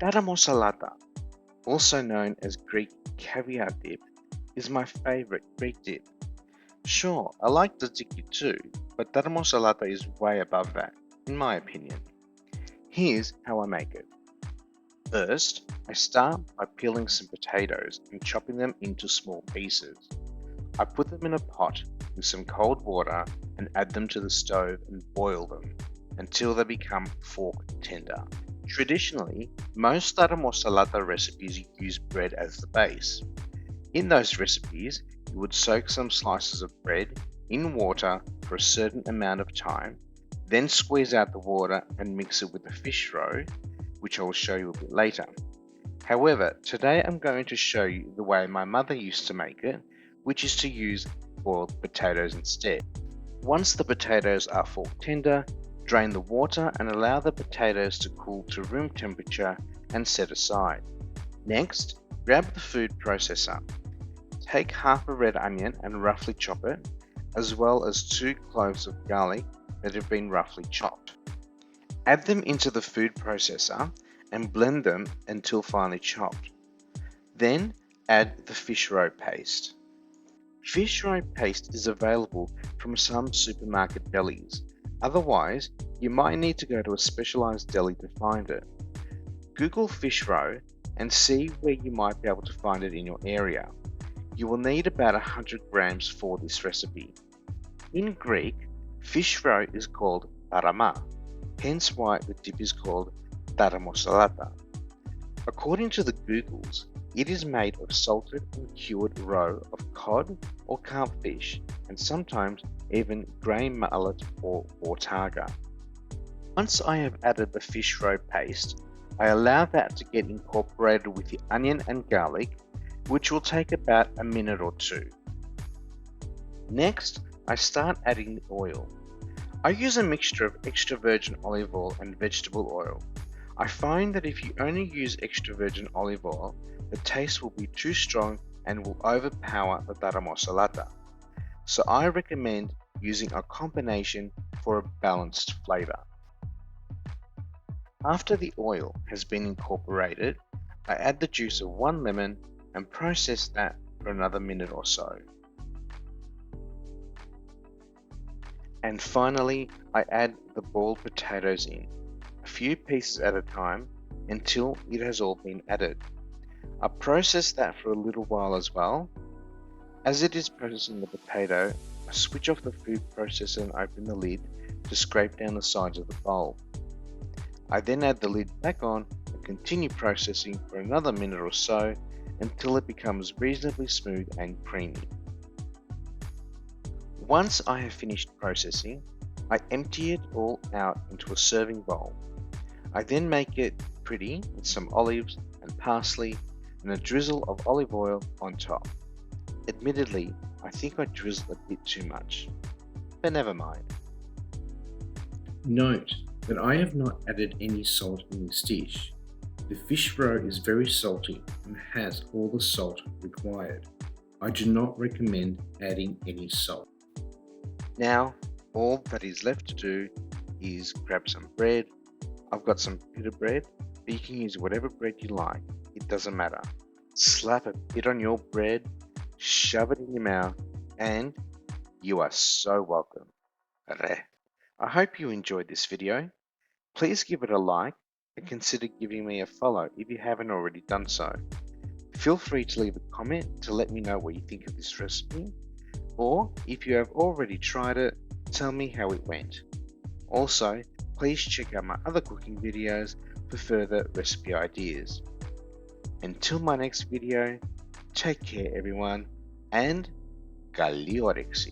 Taramosalata, also known as Greek Caviar Dip, is my favorite Greek dip. Sure, I like tzatziki too, but Taramosalata is way above that, in my opinion. Here's how I make it. First, I start by peeling some potatoes and chopping them into small pieces. I put them in a pot with some cold water and add them to the stove and boil them until they become fork tender. Traditionally, most Taramosalata recipes use bread as the base. In those recipes, you would soak some slices of bread in water for a certain amount of time, then squeeze out the water and mix it with the fish roe, which I will show you a bit later. However, today I'm going to show you the way my mother used to make it, which is to use boiled potatoes instead. Once the potatoes are fork tender, drain the water and allow the potatoes to cool to room temperature and set aside. Next, grab the food processor. Take half a red onion and roughly chop it, as well as 2 cloves of garlic that have been roughly chopped. Add them into the food processor and blend them until finely chopped. Then add the fish roe paste. Fish roe paste is available from some supermarket delis. Otherwise, you might need to go to a specialized deli to find it. Google fish roe and see where you might be able to find it in your area. You will need about 100 grams for this recipe. In Greek, fish roe is called tarama, hence why the dip is called Taramosalata. According to the Googles, it is made of salted and cured roe of cod or carp fish, and sometimes even grey mullet or targa. Once I have added the fish roe paste, I allow that to get incorporated with the onion and garlic, which will take about a minute or two. Next, I start adding the oil. I use a mixture of extra virgin olive oil and vegetable oil. I find that if you only use extra virgin olive oil, the taste will be too strong and will overpower the Taramosalata. So I recommend using a combination for a balanced flavor. After the oil has been incorporated, I add the juice of 1 lemon and process that for another minute or so. And finally, I add the boiled potatoes in, a few pieces at a time until it has all been added. I process that for a little while as well. As it is processing the potato, I switch off the food processor and open the lid to scrape down the sides of the bowl. I then add the lid back on and continue processing for another minute or so until it becomes reasonably smooth and creamy. Once I have finished processing, I empty it all out into a serving bowl. I then make it pretty with some olives and parsley and a drizzle of olive oil on top. Admittedly, I think I drizzled a bit too much, but never mind. Note that I have not added any salt in this dish. The fish roe is very salty and has all the salt required. I do not recommend adding any salt. Now, all that is left to do is grab some bread. I've got some pita bread, but you can use whatever bread you like. It doesn't matter. Slap a bit on your bread, shove it in your mouth, and you are so welcome. I hope you enjoyed this video. Please give it a like and consider giving me a follow if you haven't already done so. Feel free to leave a comment to let me know what you think of this recipe, or if you have already tried it, tell me how it went. Also, please check out my other cooking videos for further recipe ideas. Until my next video, take care everyone, and kalli όρεξη.